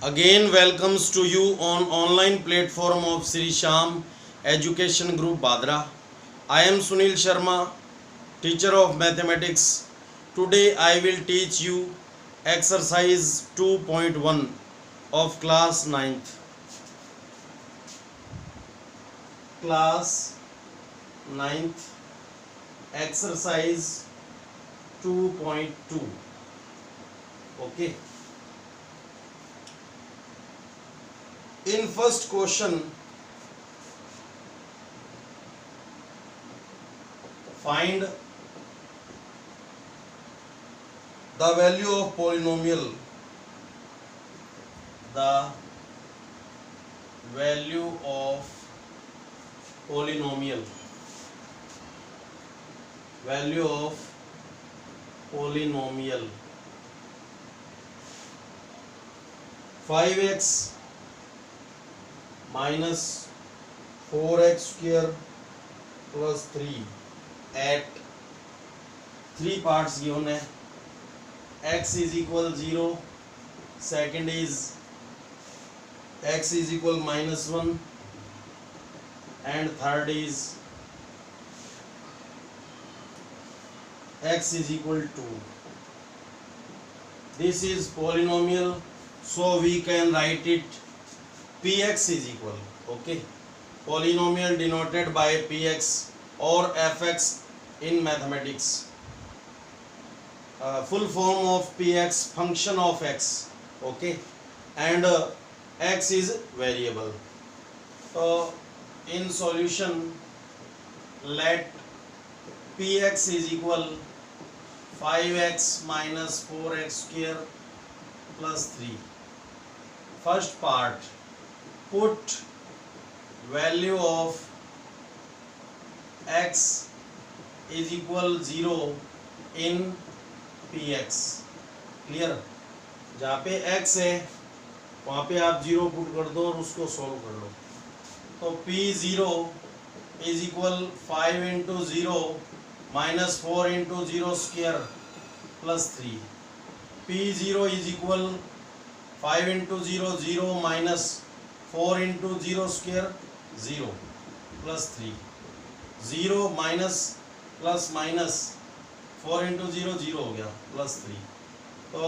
Again welcomes to you on online platform of Sri Sham Education Group Badra. I am Sunil Sharma, teacher of mathematics. Today I will teach you exercise 2.1 of class 9th. Class 9th exercise 2.2. Okay. In first question, find the value of polynomial. The value of polynomial. Value of polynomial. 5x minus 4x square plus 3 at 3 parts given है. X is equal 0, second is x is equal minus 1 and third is x is equal 2. This is polynomial, so we can write it px is equal, okay, polynomial denoted by px or fx in mathematics. Full form of px, function of x, okay, and x is variable. So in solution, let px is equal 5x minus 4x square plus 3. First part, put value of x is equal 0 in px. Clear? जहाँ पे x है वहाँ पे आप 0 put कर दो और उसको सॉल्व कर लो. तो p0 is equal 5 into 0 minus 4 into 0 square plus 3. p0 is equal 5 into 0 0 minus 4 into 0 square 0 plus 3. 0 minus plus minus 4 into 0 0 हो गया plus 3. तो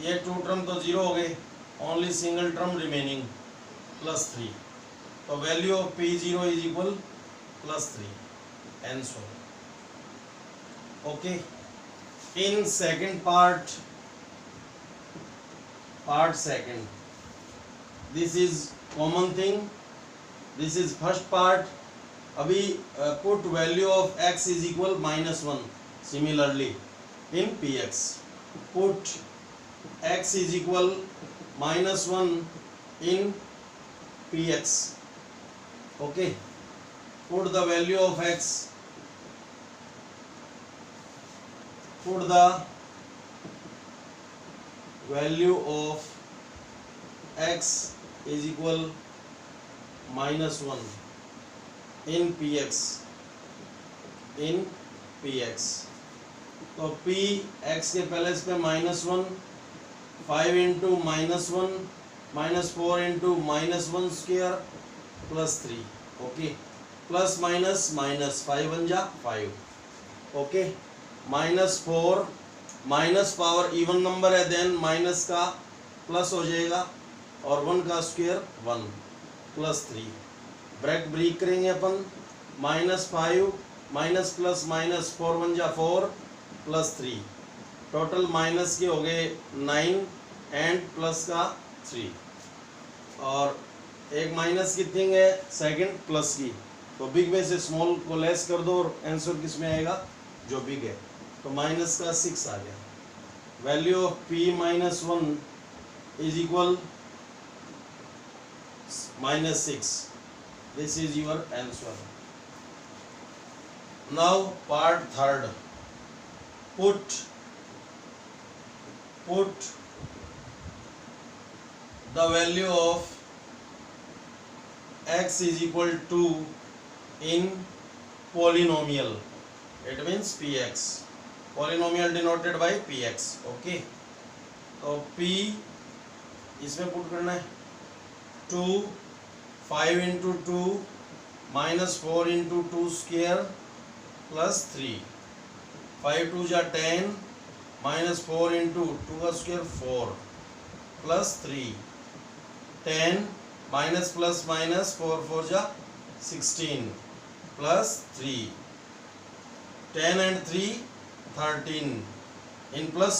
ये टू टर्म तो 0 हो गए, only single term remaining plus 3. तो value of p0 is equal plus 3 and so on. Okay. In second part second, this is common thing. This is first part. अभी put value of x is equal minus 1. Similarly in px, put x is equal minus 1 in px. Okay, put the value of x, put the value of x is equal minus 1 in px. तो p x के palace पे minus 1, 5 into minus 1 minus 4 into minus 1 square plus 3. Okay, plus minus minus 5 बन जा 5. Okay, minus 4 minus power even number है, then minus का plus हो जाएगा और 1 का स्क्वायर 1 प्लस 3. ब्रेक करेंगे अपन. माइनस 5 माइनस प्लस माइनस 4 बन जा 4 प्लस 3. टोटल माइनस के हो गए 9 एंड प्लस का 3. और एक माइनस की थिंग है, सेकंड प्लस की. तो बिग में से स्मॉल को लेस कर दो और आंसर किस में आएगा, जो बिग है. तो माइनस का 6 आ गया. Value of p minus 1 is equal minus 6. This is your answer. Now part third, put the value of x is equal to in polynomial. It means px. Polynomial denoted by px. Okay. So p इसमें put करना है 2 5 into 2 minus 4 into 2 square plus 3 5 2 जा 10 minus 4 into 2 का square 4 plus 3 10 minus plus minus 4 4 जा 16 plus 3 10 and 3 13 in plus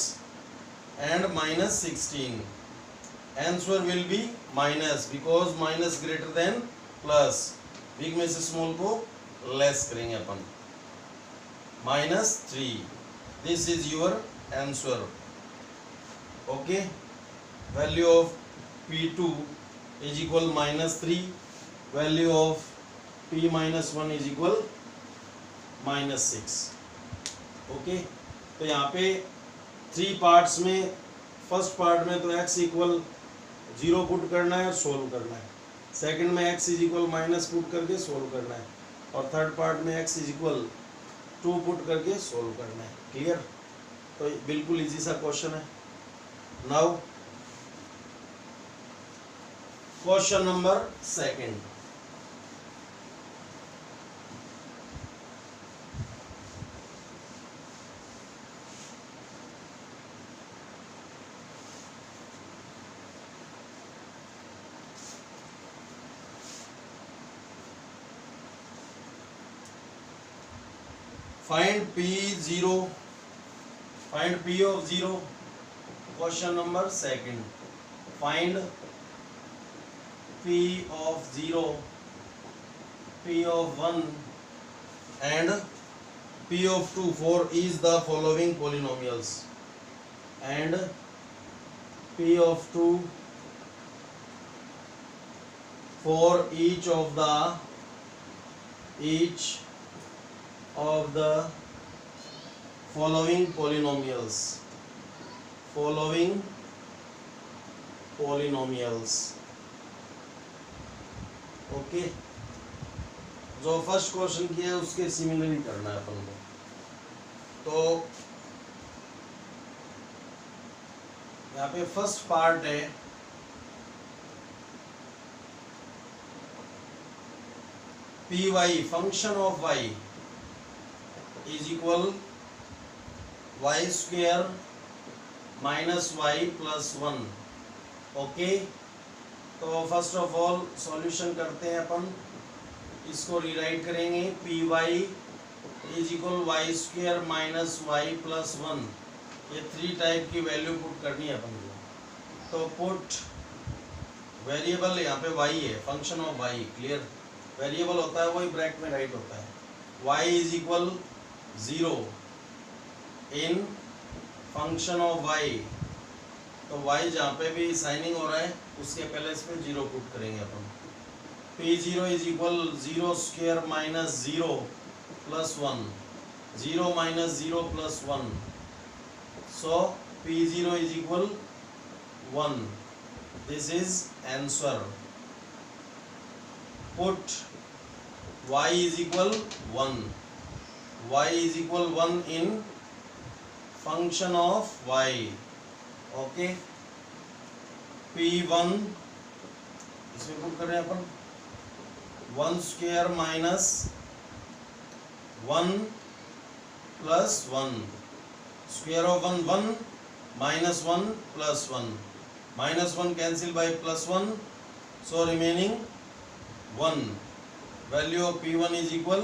and minus 16. Answer will be minus because minus greater than plus. Big में से small को less करेंगे अपन -3. This is your answer. Okay, value of P2 is equal -3, value of P -1 is equal -6. Okay, तो यहाँ पे 3 parts में, first part में तो x इक्वल 0 पुट करना है और सोल्व करना है, सेकंड में x is equal minus put करके सोल्व करना है, और थर्ड पार्ट में x इज इक्वल 2 पुट करके सोल्व करना है. क्लियर? तो बिल्कुल इजी सा क्वेश्चन है. Now question number second. Find P0, find P of 0. Question number second. Find P of 0, P of 1 and P of 2 for each the following polynomials, and P of 2 for each of the following polynomials. Okay, जो first question किया है उसके similarly करना है अपन को. तो यहाँ पे फर्स्ट पार्ट है p y, function of y is equal y square minus y plus 1. Okay, तो फर्स्ट ऑफ ऑल सॉल्यूशन करते हैं अपन. इसको रीराइट करेंगे p y is equal y square minus y plus 1. ये 3 टाइप की वैल्यू पुट करनी है अपन को. तो पुट वेरिएबल यहाँ पे वाई है, function of y. Clear? Variable होता है वही ब्रैकेट में राइट होता है. y is equal 0 in function of y. तो y जहाँ पे भी साइनिंग हो रहा है उसके पहले इस पे 0 पुट करेंगे अपन. P0 is equal 0 square minus 0 plus 1, 0 minus 0 plus 1. So P0 is equal 1. This is answer. Put y is equal 1. Y is equal 1 in function of y. Okay. P1 इसमें पुट कर रहे हैं अपन 1 square minus 1 plus 1. Square of 1 1 minus 1 plus 1. Minus 1 cancel bye plus 1, so remaining 1. Value of P1 is equal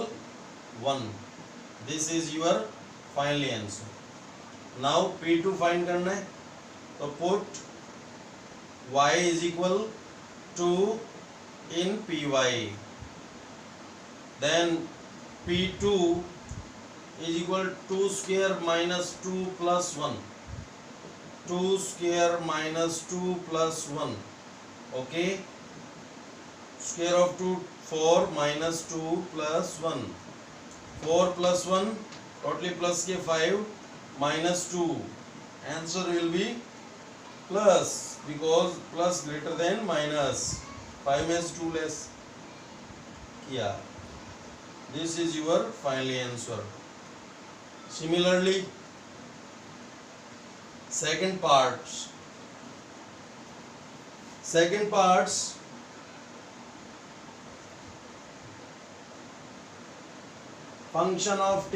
1. This is your final answer. Now P2 find करना है, तो put y is equal 2 in Py. Then P2 is equal 2 square minus 2 plus 1. 2 square minus 2 plus 1. Okay. Square of 2 4 minus 2 plus 1. 4 plus 1 totally plus के 5 minus 2. Answer will be plus because plus greater than minus. 5 में 2 less किया. This is your final answer. Similarly, second part second parts, function of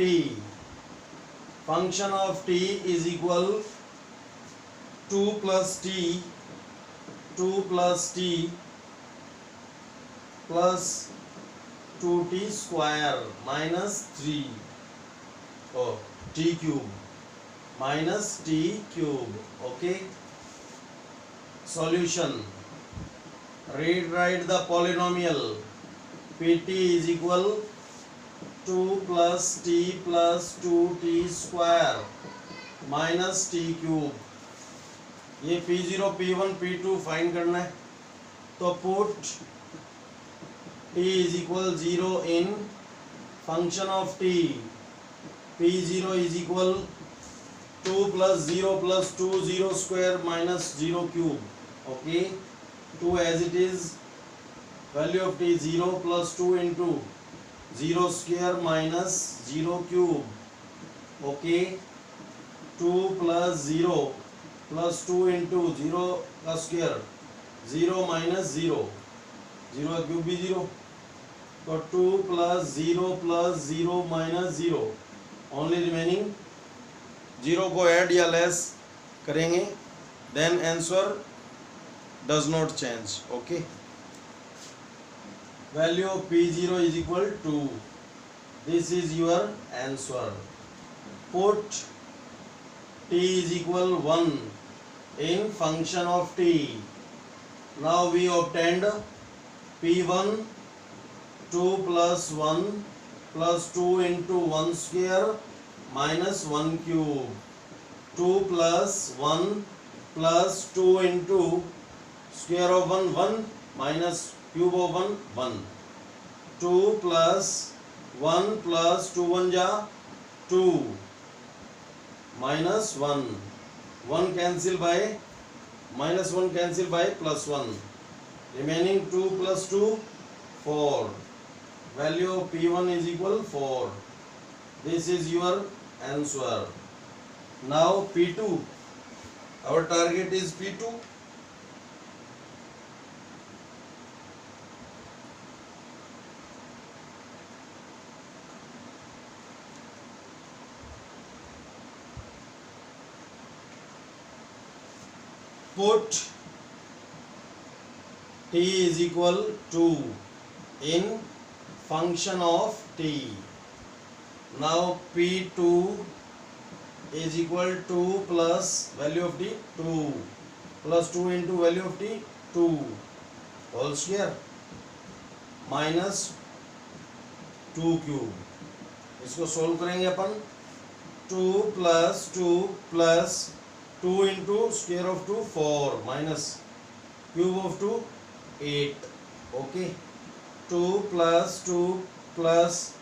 t is equal 2 plus t plus 2t square minus 3 t cube minus t cube. Okay, solution. Rewrite the polynomial. Pt is equal 2 plus t plus 2t square minus t cube. ये P0, P1, P2 find करना है. तो put t is equal 0 in function of t. P0 is equal 2 plus 0 plus 2 0 square minus 0 cube. Okay, 2 as it is. Value of t 0 plus 2 into 0 square minus 0 cube. Okay, 2 plus 0 plus 2 into 0 का square 0 minus 0, 0 cube भी 0. तो 2 plus 0 minus 0, only remaining 0 को add या less करेंगे, then answer does not change. Okay, value of P0 is equal to, this is your answer. Put t is equal 1 in function of t. Now we obtained P1 2 plus 1 plus 2 into 1 square minus 1 cube. 2 plus 1 plus 2 into square of 1 1 minus cube of 1 1. 2 plus 1 plus 2 1 ja 2 minus 1. 1 cancel by minus 1 cancel by plus 1. Remaining 2 plus 2 4. Value of P1 is equal 4. This is your answer. Now P2. Our target is P2. Put t is equal to in function of t. Now P2 is equal to plus value of t 2 plus 2 into value of t 2 whole square minus 2 cube. इसको solve करेंगे अपन. 2 plus 2 plus 2 into square of 2 4 minus cube of 2 8. Okay, 2 plus 2 plus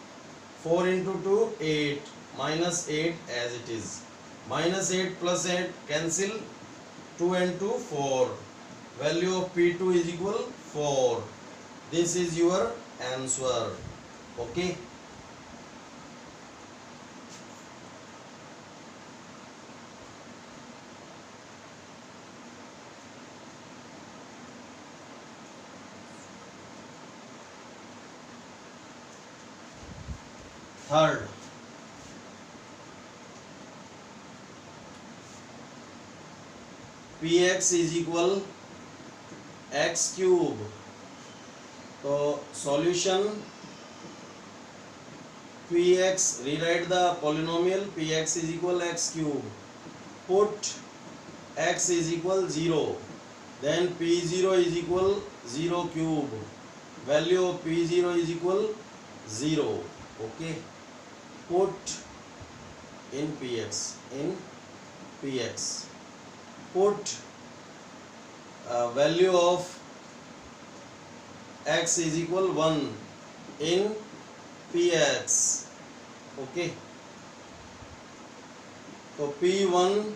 4 into 2 8 minus 8 as it is. Minus 8 plus 8 cancel, 2 and 2 4. Value of P2 is equal 4. This is your answer. Okay, third, px is equal x cube. तो solution px, rewrite the polynomial. Px is equal x cube. Put x is equal 0. Then p0 is equal 0 cube. Value of p0 is equal 0. Okay, put in px, put value of x is equal 1 in px. Okay, so p1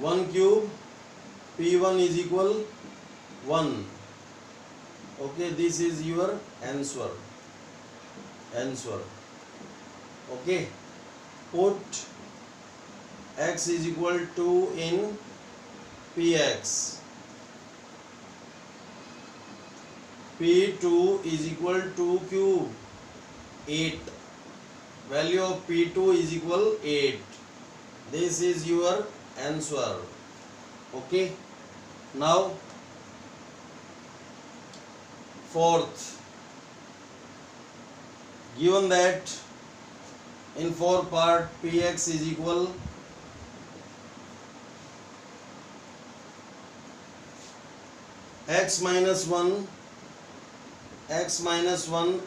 1 cube, p1 is equal 1. Okay, this is your answer. Okay, put x is equal to in px. P2 is equal to cube 8. Value of P2 is equal 8. This is your answer. Okay. Now fourth, given that in 4 part Px is equal x minus 1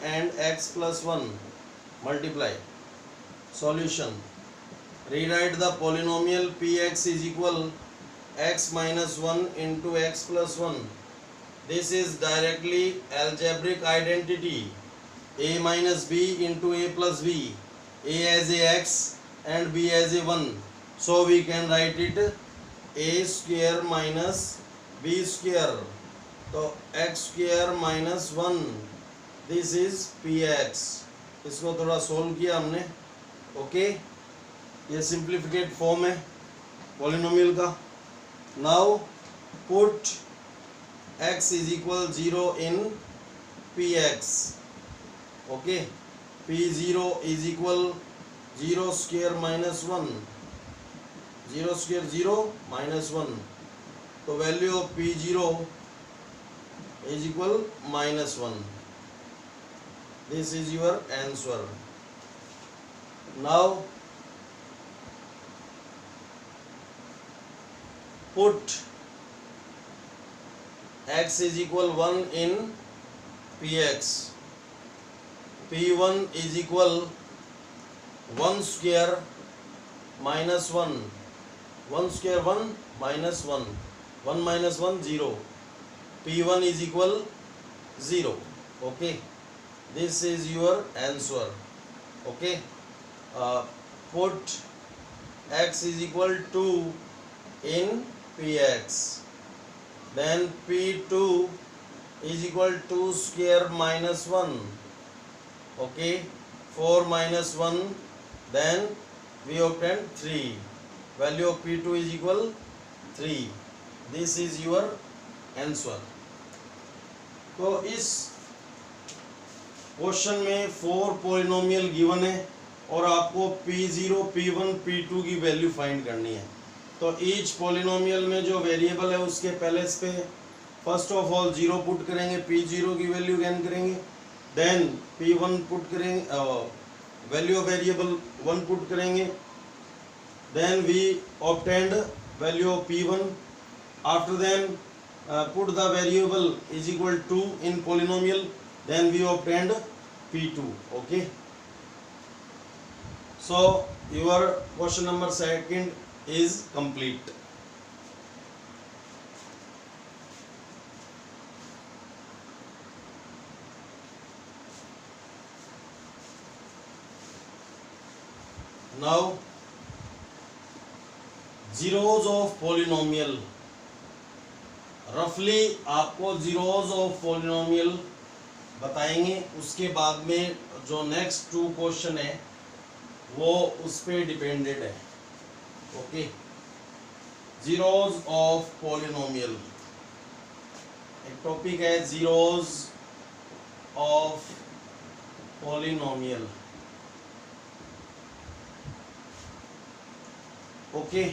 and x plus 1 multiply. Solution. Rewrite the polynomial Px is equal x minus 1 into x plus 1. This is directly algebraic identity. A minus b into a plus b. A as a x and b as a 1. So we can write it a square minus b square. तो x square minus 1, this is px. इसको थोड़ा solve किया हमने. Okay, ये सिंप्लीफिकेट form है polynomial का. Now put x is equal 0 in px. Okay, p0 is equal 0 square minus 1. 0 square 0 minus 1. तो value of p0 is equal minus 1. This is your answer. Now put x is equal 1 in px. p1 is equal 1 square minus 1. 1 square 1 minus 1. 1 minus 1 0. P1 is equal 0. Okay, this is your answer. Okay, put x is equal 2 in px. Then p2 is equal 2 square minus 1. Okay, 4 minus 1. Then we obtain 3. Value of p2 is equal 3. This is your answer. तो इस question में 4 polynomial given है और आपको P0, P1, P2 की value find करनी है. तो ईच पॉलिनोमियल में जो वेरिएबल है उसके पैलेस पे फर्स्ट ऑफ ऑल 0 पुट करेंगे, P0 की वैल्यू गेन करेंगे. देन P1 पुट करेंगे, वैल्यू ऑफ वेरिएबल 1 पुट करेंगे. Then we obtained value of P1. After then put the variable is equal to in polynomial, then we obtained P2. Okay, so your question number 2 is complete. Now zeros of polynomial. रफली आपको zeros of polynomial बताएंगे. उसके बाद में जो next 2 question है वो उस पे डिपेंडेड है. ओके, जीरोज ऑफ पॉलिनोमियल एक टॉपिक है. Zeros of polynomial. Okay,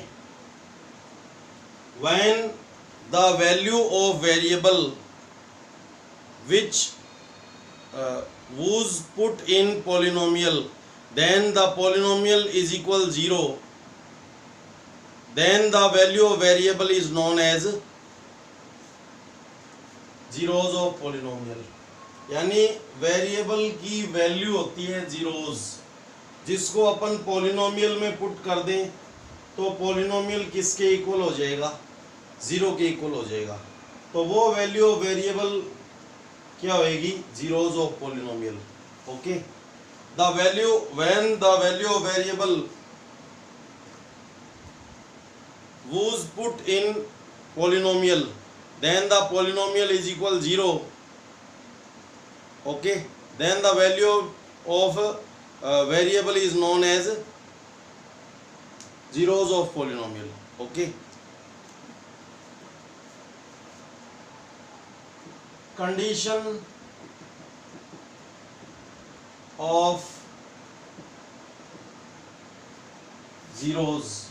when the value of variable which was put in polynomial, then the polynomial is equal 0, then the value of variable is known as zeros of polynomial. यानी variable की value होती है zeros, जिसको अपन polynomial में put कर दें तो polynomial किसके इक्वल हो जाएगा? 0 के इक्वल हो जाएगा. तो वो वैल्यू ऑफ वेरिएबल क्या होएगी? Zeros of polynomial. Okay, the value when the value of variable was put in polynomial, then the polynomial is equal 0. Okay, then the value of variable is known as zeros of polynomial. Okay, condition of zeros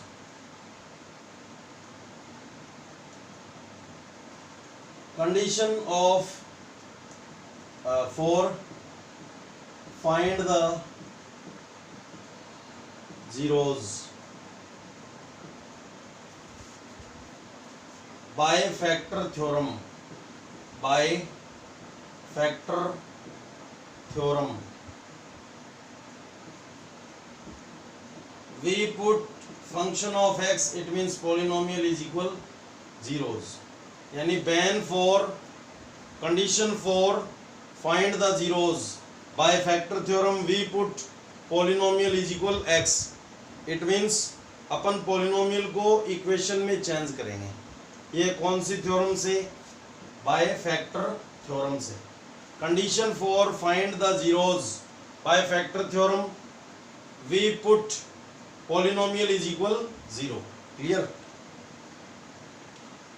for find the zeros by factor theorem. We put function of x, it means polynomial is equal zeros. यानी condition for find the zeros by factor theorem, we put polynomial is equal x. It means अपन polynomial को equation में change करेंगे. ये कौन सी theorem से? By factor theorem से. Condition for find the zeros by factor theorem, we put polynomial is equal 0. Clear?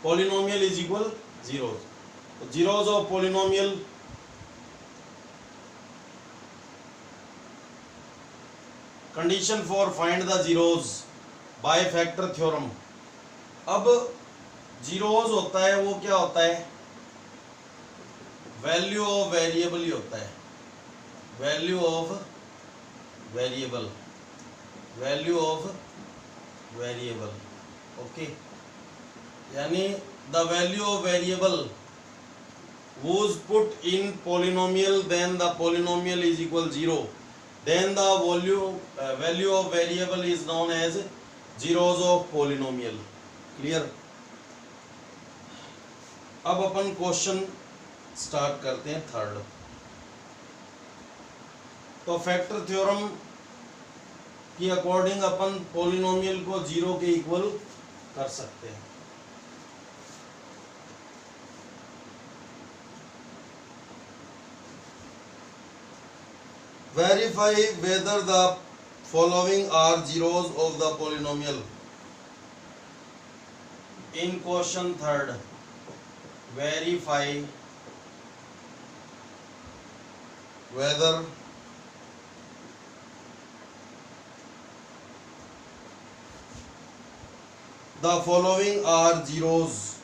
Polynomial is equal 0. So zeros of polynomial, condition for find the zeros by factor theorem. अब zeros होता है वो क्या होता है? Value of variable ही होता है. Value of variable. Okay. यानी the value of variable was put in polynomial, then the polynomial is equal 0, then the value of variable is known as zeros of polynomial. Clear? अब अपन question start करते हैं third. तो factor theorem की according अपन polynomial को 0 के equal कर सकते हैं. Verify whether the following are zeros of the polynomial. In question third, verify whether the following are zeros.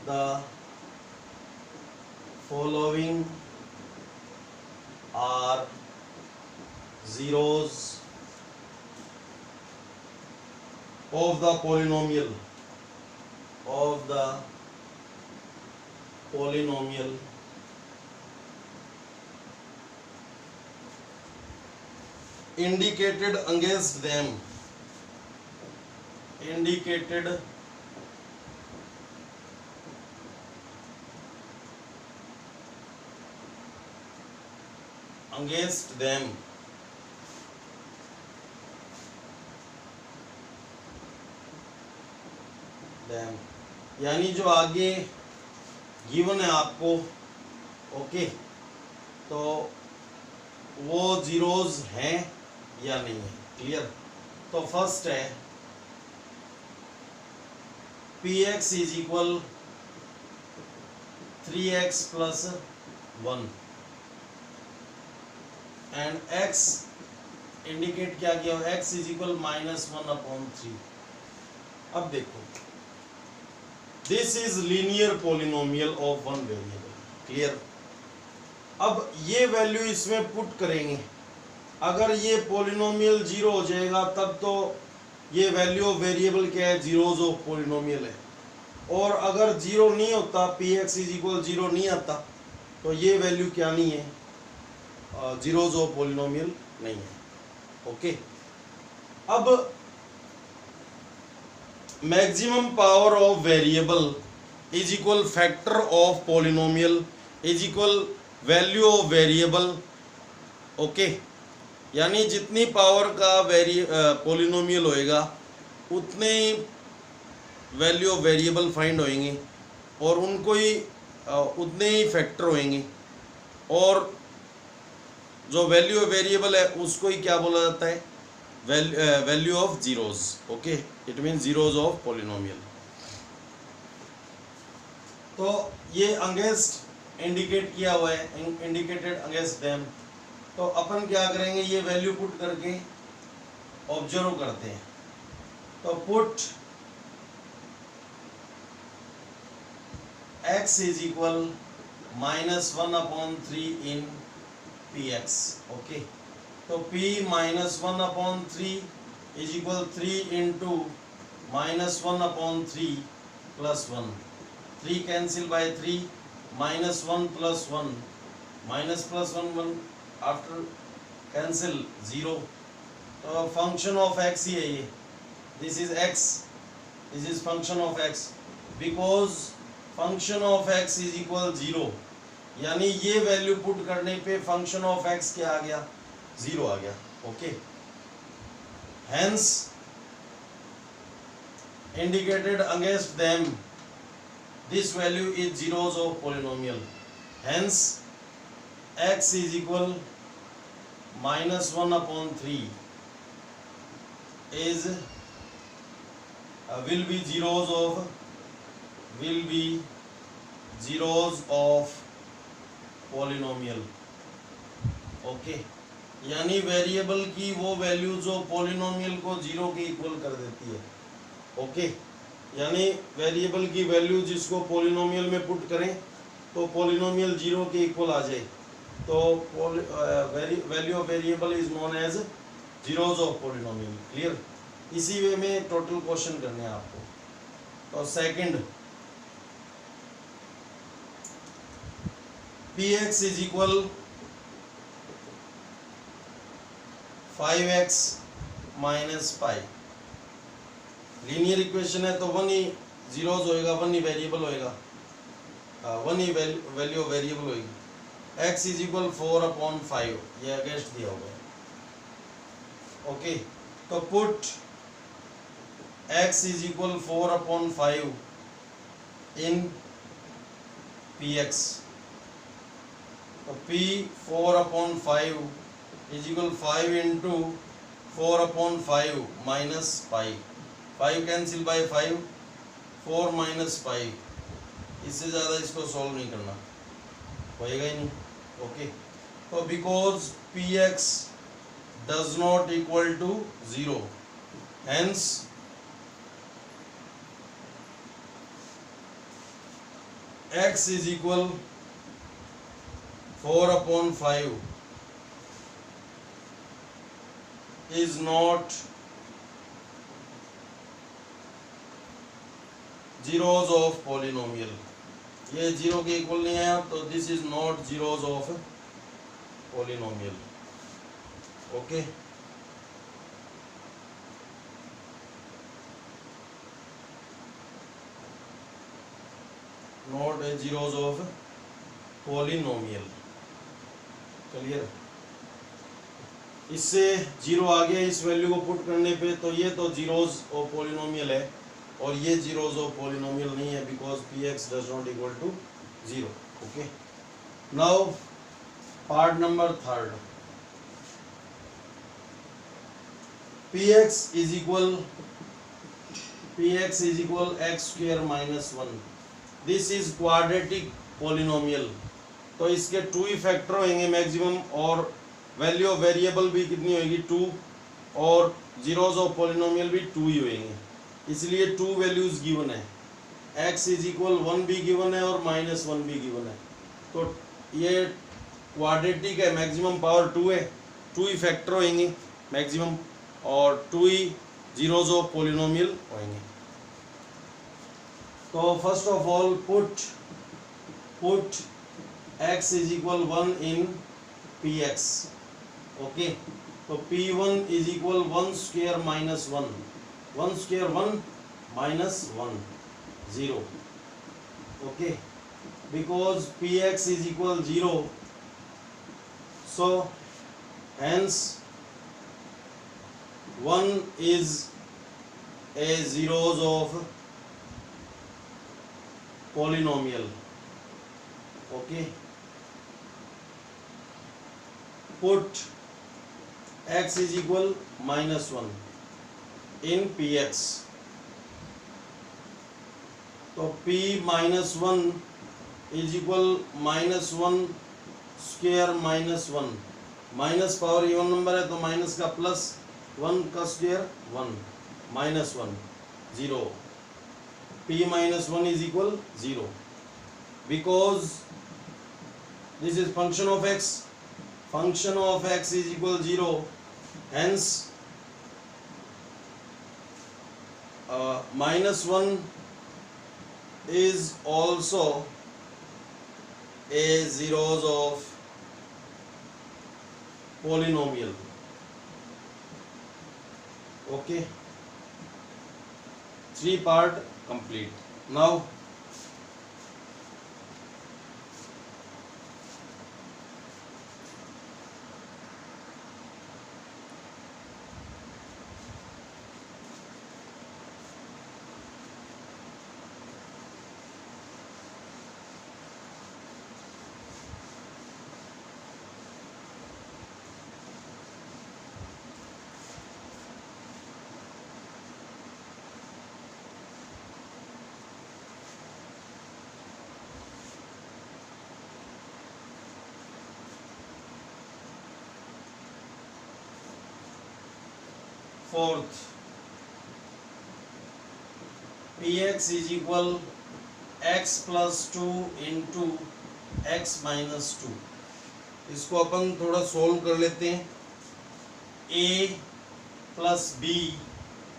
The following are zeros of the polynomial. Indicated against them. Against them. यानी जो आगे given है आपको, okay, तो वो zeros हैं या नहीं है. क्लियर? तो फर्स्ट है px is equal 3x plus 1 and x indicate क्या किया? x is equal -1/3. अब देखो, this is linear polynomial of one variable. Clear? अब ये वैल्यू इसमें पुट करेंगे. अगर ये पॉलिनोमियल 0 हो जाएगा तब तो ये वैल्यू ऑफ वेरिएबल क्या है? जीरोज ऑफ पॉलिनोमियल है. और अगर 0 नहीं होता, px इज इक्वल 0 नहीं आता, तो ये वैल्यू क्या नहीं है? जीरोज ऑफ पॉलिनोमियल नहीं है. ओके. अब maximum power of variable is equal factor of polynomial is equal value of variable. Okay. यानी जितनी पावर का पॉलिनोमियल होएगा उतने ही वैल्यू ऑफ वेरिएबल फाइंड होएंगे और उनको ही उतने ही फैक्टर होएंगे. और जो वैल्यू ऑफ वेरिएबल है उसको ही क्या बोला जाता है? Value of zeros. Okay. It means zeros of polynomial. तो ये अगेंस्ट इंडिकेट किया हुआ है, इंडिकेटेड अगेंस्ट देम। तो अपन क्या करेंगे, ये वैल्यू पुट करके ऑब्जर्व करते हैं। तो put x is equal -1/3 in px। Okay, तो p -1/3 is equal 3 into -1/3 plus 1, 3 cancel bye 3, -1 plus 1, minus plus 1 after cancel 0। तो फंक्शन ऑफ x ही है ये, this is x, this is function of x, because function of x is equal 0, यानी ये value put करने पे function of x क्या आ गया, 0 आ गया। Okay, hence indicated against them this value is zeros of polynomial, hence x is equal -1/3 is will be zeros of polynomial। Okay, यानी variable की वो वैल्यू जो पॉलिनोमियल को 0 के इक्वल कर देती है। ओके, यानी वेरिएबल की वैल्यू जिसको पॉलिनोमियल में पुट करें तो पॉलिनोमियल 0 के इक्वल आ जाए, तो value of variable is known as zeros of polynomial. Clear? इसी वे में टोटल क्वेश्चन करने हैं आपको। तो second, px is equal 5x minus pi, linear equation है तो 1 ही जीरोज होएगा, 1 ही वेरिएबल होएगा, 1 ही वैल्यू वेरिएबल होएगी। x इज इक्वल 4/5, ये अगेंस्ट दिया हुआ है। ओके, तो put x is equal 4/5 in px, तो p 4/5 is equal 5 into 4/5 minus pi, 5 cancel bye 5, 4 minus pi, इससे ज़्यादा इसको सॉल्व नहीं करना, होएगा ही नहीं। ओके, तो because px does not equal to 0, hence x is equal 4/5 is not zeros of polynomial, ये 0 के इक्वल नहीं है, तो this is not zeros of polynomial। Okay, not a zeros of polynomial। Clear? इससे 0 आ गया इस वैल्यू को पुट करने पे, तो ये तो जीरोज ऑफ पॉलिनोमियल है और ये जीरोज ऑफ पॉलिनोमियल नहीं है, because px does not equal to 0। Okay, now part number third, px is equal x² minus 1, this is quadratic polynomial, तो इसके 2 ही फैक्टर होंगे मैक्सिमम, और वैल्यू ऑफ वेरिएबल भी कितनी होगी, 2, और जीरोज ऑफ पॉलिनोमियल भी 2 ही होंगे, इसलिए 2 वैल्यूज गिवन है, x इज इक्वल 1 भी गिवन है और -1 भी गिवन है, तो ये क्वाड्रेटिक है, मैक्सिमम पावर 2 है, 2 ही फैक्टर होंगे मैक्सिमम, और 2 ही जीरोज ऑफ पॉलिनोमियल होंगे। तो first of all put x is equal 1 in px। Okay, तो p1 is equal 1² minus 1, 1² 1 minus 1 0। Okay, because px is equal 0, so hence 1 is a zeros of polynomial। Okay, put x is equal -1 in px, तो p -1 is equal -1 square -1, minus power even number है तो minus का plus 1 का square 1 -1 0, p -1 is equal 0 because this is function of x, function of x is equal 0, hence -1 is also a zeros of polynomial. Okay, 3 part complete. Now fourth, px is equal x plus 2 into x minus 2. इसको अपन थोड़ा solve कर लेते हैं. a plus b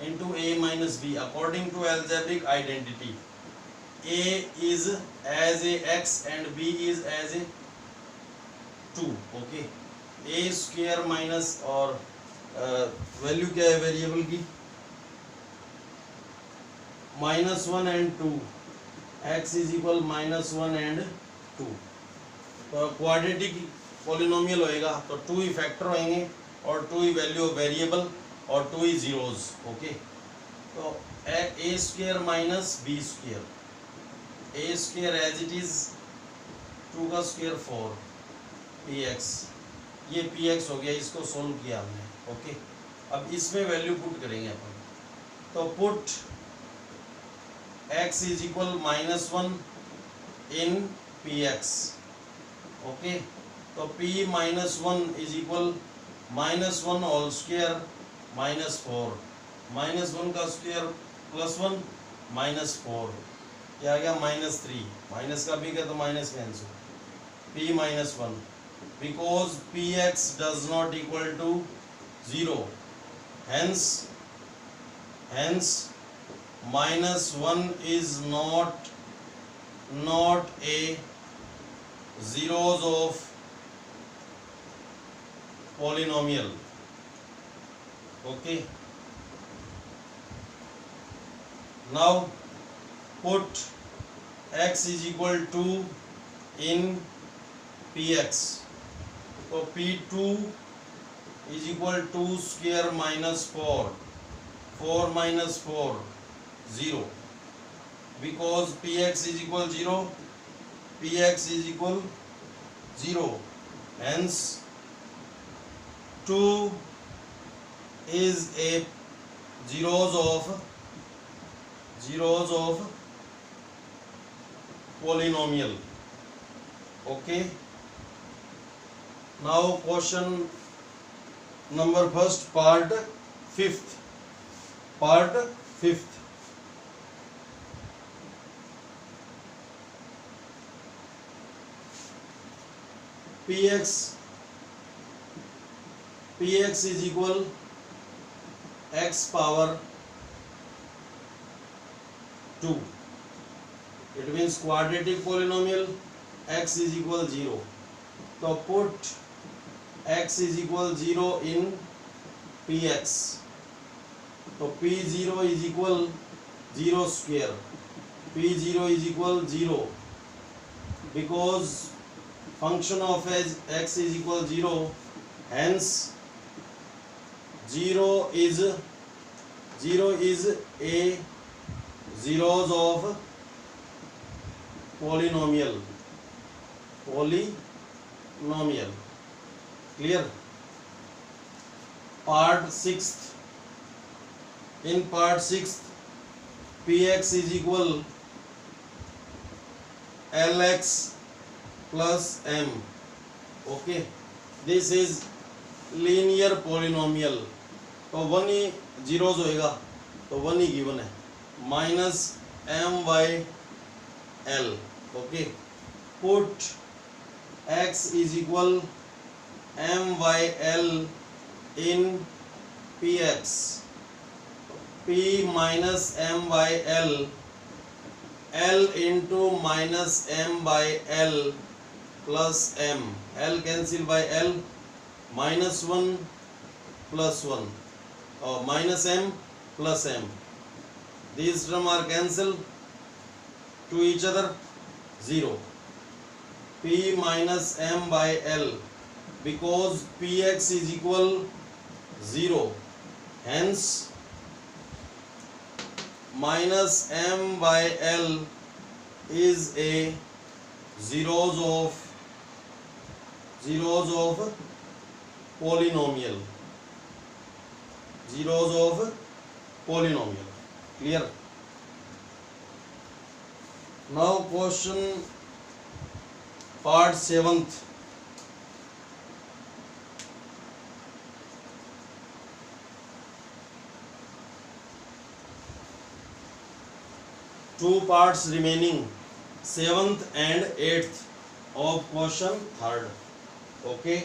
into a minus b according to algebraic identity. a is as a x and b is as a 2. Okay, a square minus और value क्या है variable की, -1 and 2, x is equal -1 and 2. तो quadratic polynomial होएगा तो 2 ही factor होंगे और 2 ही वैल्यू ऑफ वेरिएबल और 2 ही जीरोस. ओके, तो a square minus b square, a square as it is 2 का स्क्वायर 4 px, ये px हो गया, इसको सोल्व किया हमने. ओके, अब इसमें वैल्यू पुट करेंगे अपन. तो put x is equal -1 in px. Okay, तो p -1 is equal -1 whole square -4, -1 का स्क्वायर +1 -4, क्या आ गया -3, माइनस का भी क्या तो माइनस का answer, p -1 because px does not equal to 0, hence -1 is not a zeros of polynomial. Okay, now put x is equal to in px, so p2 is equal to 2 square minus 4, 4 minus 4 0, because px is equal 0, px is equal 0, hence 2 is a zeros of polynomial. Okay, now question number first, part fifth. px is equal x power 2. It means quadratic polynomial. X is equal 0. So put x is equal 0 in px. So p0 is equal 0 square. p0 is equal 0 because function of x is equal 0. Hence 0 is a zeros of polynomial. Clear? Part 6th. In part 6th, px is equal LX plus M. Okay, this is linear polynomial. तो 1 ही zeros होएगा, तो 1 ही given है, minus MYL. Okay, put X is equal MYL in PX. P minus MYL, L into minus MYL plus M. L cancel bye L, -1 + 1 or -M plus M. These terms are cancelled to each other, 0. P minus M by L, because Px is equal 0, hence minus M by L is a zeros of polynomial. Zeros of polynomial. Clear? Now question part 7th. Two parts remaining, 7th and 8th of question 3rd. Okay.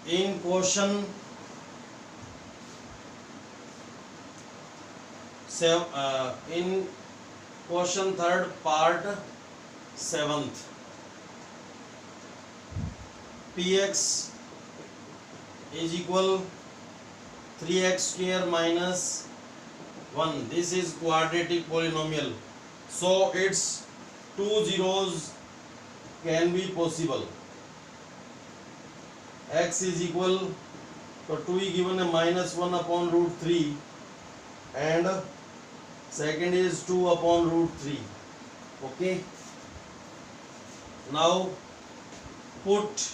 In question 3rd part 7th, Px is equal 3x square minus 1. This is quadratic polynomial, so its two zeros can be possible. X is equal, तो 2 ही given है, -1 upon √3, and second is 2 upon √3. Okay. Now put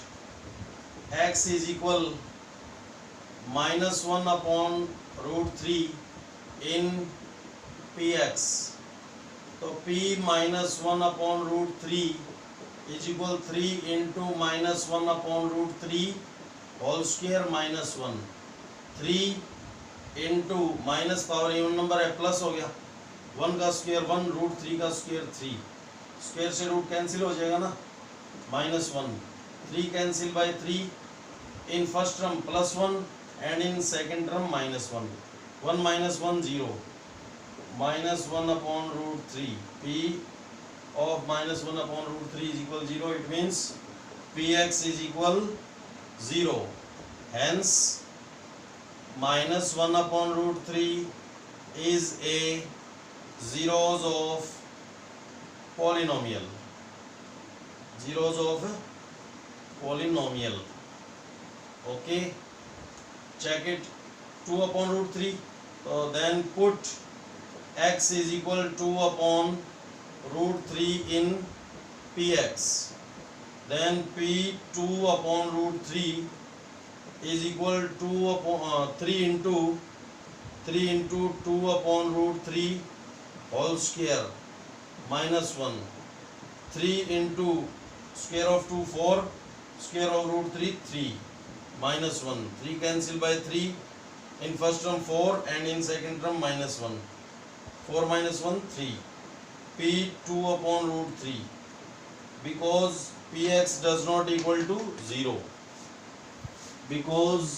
X is equal -1 upon √3 in Px. तो P -1 upon √3 is equal 3 into -1 upon √3 whole square minus 1. 3 into minus power even number है, plus हो गया, 1 का square 1, √3 का square 3, square से root cancel हो जाएगा ना, -1. 3 cancel bye 3, in first term +1 and in second term -1. 1 minus 1 0, -1 upon √3. P of -1 upon √3 is equal 0. It means Px is equal 0. Hence -1 upon √3 is a zeros of polynomial. Zeros of polynomial. Okay. Check it. 2 upon √3. So then put x is equal 2 upon √3 in Px. Then P2 upon √3 is equal to 3 into 2 upon √3 whole square -1. 3 into square of 2 4, square of √3 3, -1. 3 cancel by 3, in first term 4 and in second term -1. 4 minus 1 3. P2 upon √3, because Px does not equal to 0, because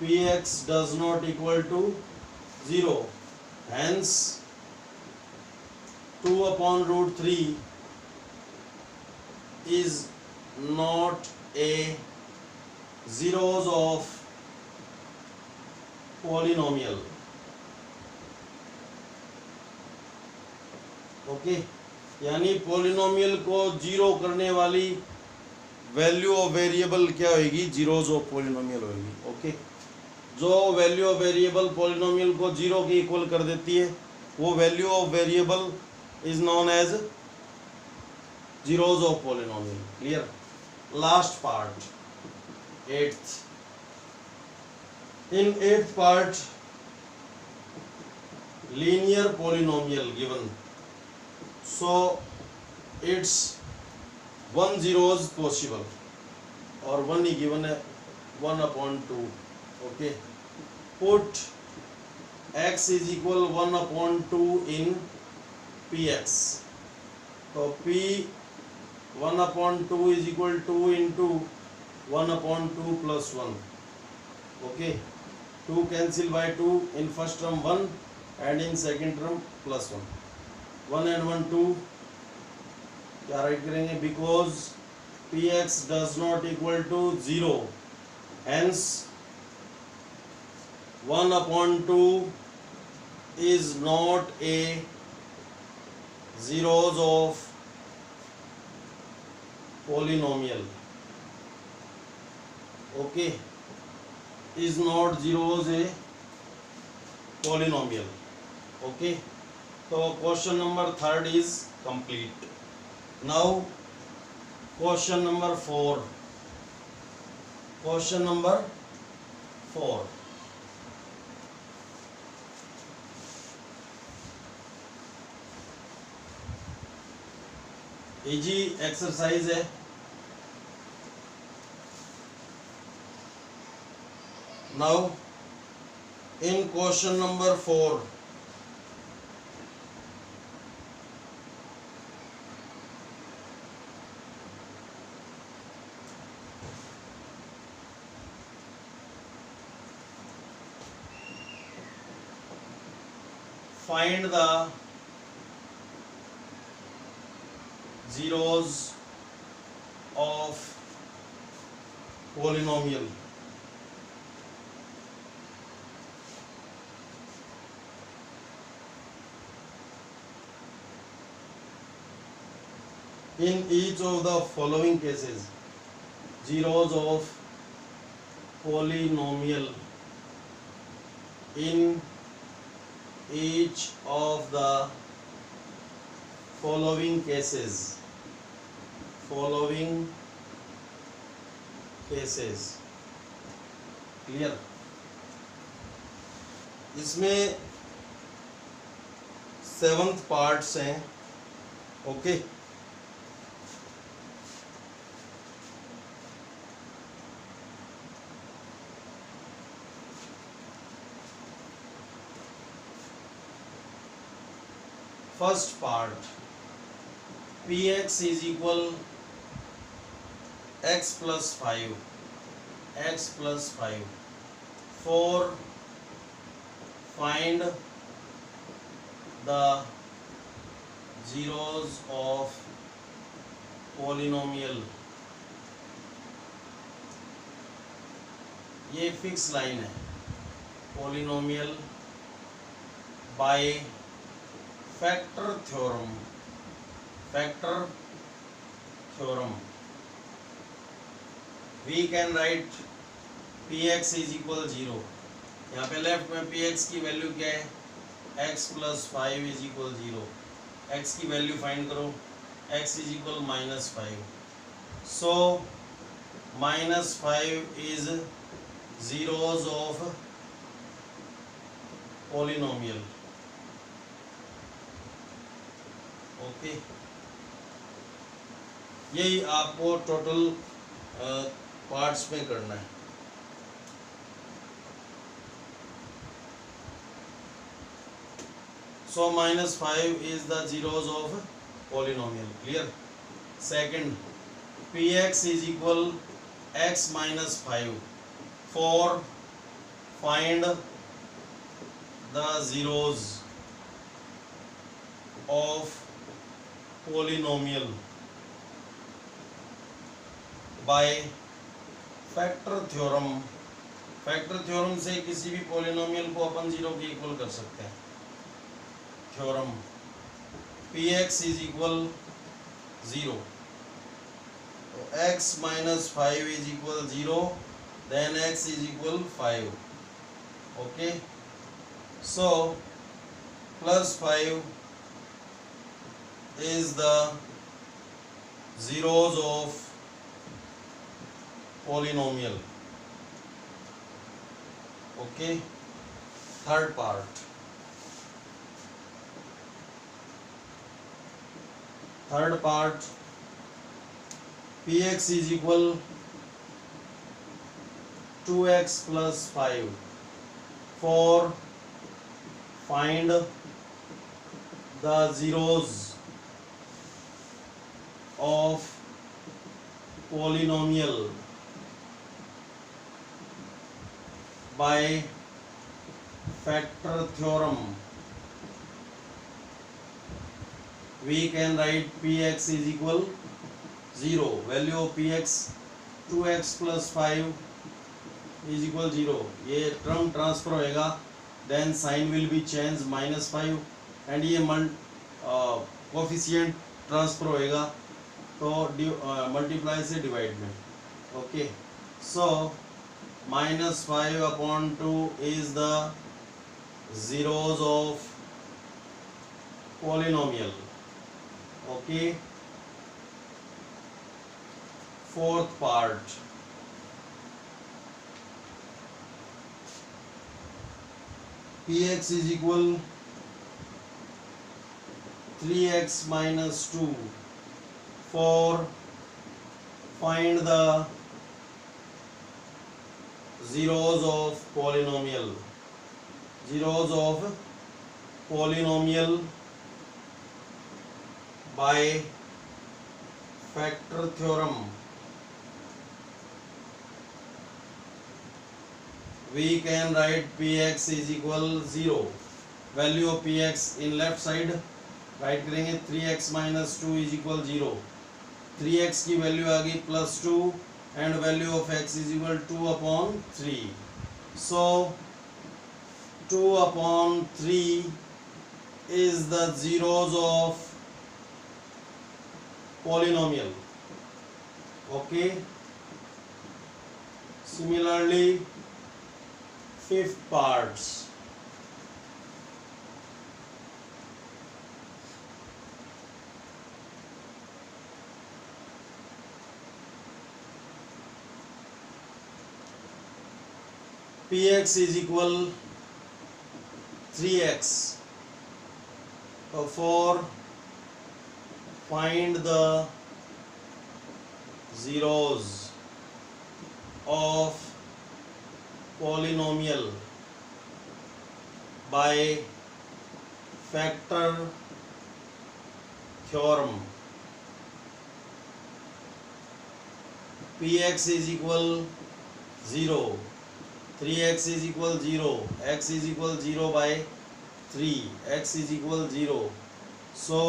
Px does not equal to 0, hence 2 upon √3 is not a zeros of polynomial. Okay, यानी polynomial को zero करने वाली value of variable क्या होगी, zeros of polynomial होगी. Okay, जो value of variable polynomial को zero के इक्वल कर देती है, वो value of variable is known as zeros of polynomial. Clear? Last part 8th. In 8th part linear polynomial given, so it's 1 zeros possible और 1 ही given है 1/2. okay, put x is equal 1/2 in px, तो p 1/2 is equal 2 into 1/2 plus 1. okay, 2 cancel by 2, in first term 1 and in second term plus 1. 1 and 1 2, क्या right करेंगे, because px does not equal to 0, hence 1/2 is not a zeros of polynomial. okay, is not zeros a polynomial. okay, so question number 3 is complete. now question number 4. question number 4, easy exercise है. now in question number 4, find the zeros of polynomial. in each of the following cases, zeros of polynomial in each of the following cases, clear. इसमें 7th parts हैं. Okay, first part, px is equal x plus 5, for find the zeros of polynomial. ये fix line है. polynomial by factor theorem. we can write px is equal 0. यहाँ पे left में px की value क्या है, x plus 5 is equal 0. x की value find करो, x is equal -5. so -5 is zeros of polynomial. Okay, यही आपको टोटल पार्ट्स में करना है. so -5 is the zeros of polynomial. clear. second, px is equal x minus 5 for find the zeros of polynomial by factor theorem. Factor theorem से किसी भी polynomial को अपन 0 के इक्वल कर सकते हैं. थ्योरम px is equal 0, तो x minus 5 is equal 0, then x is equal 5. okay, so plus 5 is the zeros of polynomial. okay, third part, third part px is equal 2x plus 5 for find the zeros of polynomial by factor theorem. We can write px is equal 0. Value of px 2x plus 5 is equal 0. ये term transfer होएगा, then sign will be change -5 and ये coefficient transfer होएगा तो multiply से divide में. Okay, so -5/2 is the zeros of polynomial. Okay, fourth part px is equal 3x minus 2 for find the zeros of polynomial. Zeros of polynomial by factor theorem. We can write px is equal 0. Value of px in left side right करेंगे 3x minus 2 is equal 0. 3x की value आ गई +2 and value of x is equal 2/3. So 2/3 is the zeros of polynomial. Okay, similarly fifth parts px is equal 3x for find the zeros of polynomial by factor theorem. px is equal 0, 3x is equal 0, x is equal 0 by 3, x is equal 0. So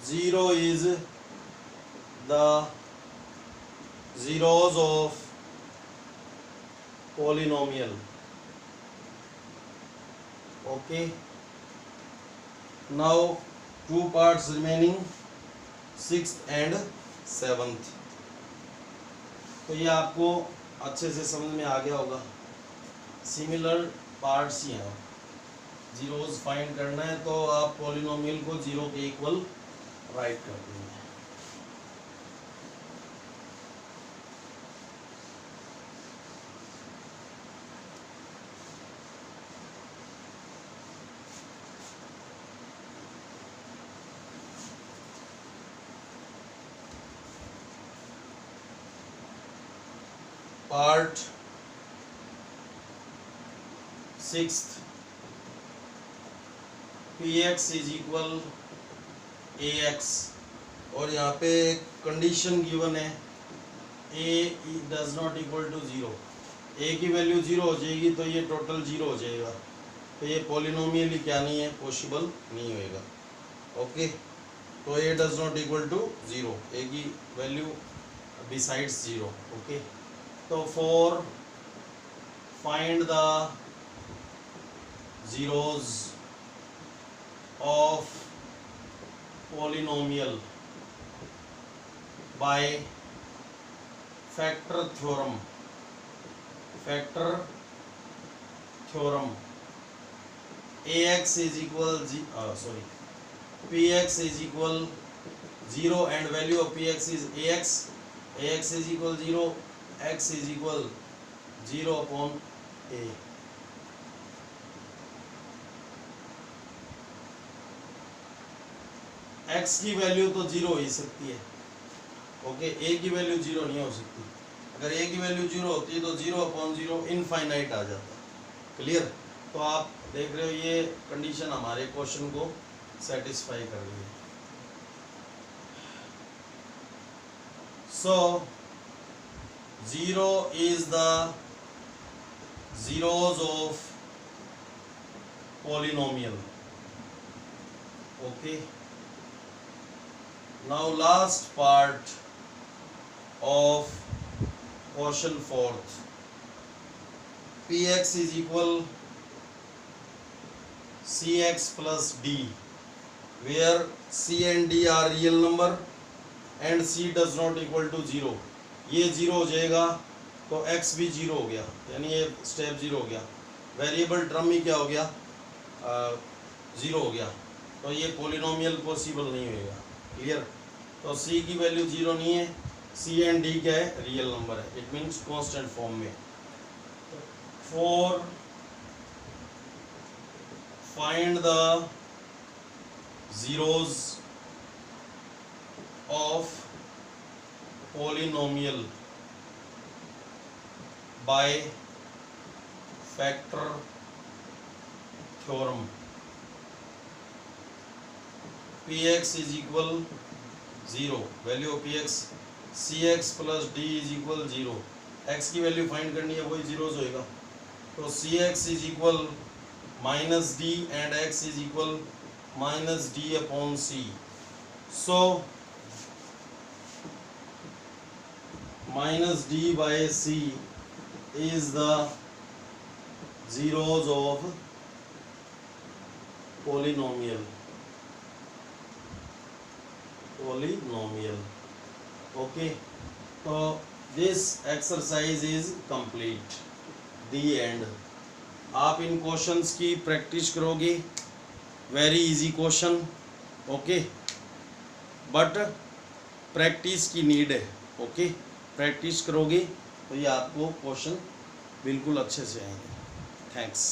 0 is the zeros of polynomial. Okay, now two parts remaining, 6th and 7th. तो ये आपको अच्छे से समझ में आ गया होगा. Similar parts ही हैं. जीरोस फाइंड करना है तो आप पॉलिनोमियल को 0 के इक्वल राइट कर देंगे. Part 6th px is equal ax और यहाँ पे कंडीशन गिवन है a does not equal to 0. a की वैल्यू 0 हो जाएगी तो ये टोटल 0 हो जाएगा, तो ये पॉलिनोमियल ही क्या नहीं है, पॉसिबल नहीं होएगा. ओके, तो a does not equal to 0, a की वैल्यू बिसाइड्स 0. ओके, तो for find the zeros of polynomial by factor theorem. Factor theorem. ax is equal px is equal 0 and value of px is ax. ax is equal 0, x is equal 0/a. x की value तो zero हो ही सकती है, okay, a की value zero नहीं हो सकती। अगर a की वैल्यू जीरो होती है तो 0/0 इनफाइनाइट आ जाता। क्लियर? तो आप देख रहे हो ये कंडीशन हमारे क्वेश्चन को सेटिस्फाई कर रही है। सो 0 is the zeros of polynomial. Okay. Now last part of question fourth. Px is equal Cx plus D, where C and D are real number and C does not equal to 0. ये zero हो जाएगा तो x भी zero हो गया, यानी ये step zero हो गया। वेरिएबल टर्म ही क्या हो गया, जीरो हो गया, तो ये पॉलिनोमियल पॉसिबल नहीं होएगा। क्लियर? तो c की वैल्यू जीरो नहीं है, c एंड d क्या है, रियल नंबर है, इट मीन्स कांस्टेंट फॉर्म में। For find the zeros of polynomial by factor theorem. Px is equal 0, value of px, cx plus d is equal 0। x की value find करनी है, वही zeros होएगा। तो cx is equal minus d and x is equal minus d upon c. So minus d by c is the zeros of polynomial. Okay, so this exercise is complete. The end. आप इन questions की practice करोगे, very easy question, okay, but practice की need है। Okay, practice करोगे तो ये आपको question बिल्कुल अच्छे से आएंगे। थैंक्स।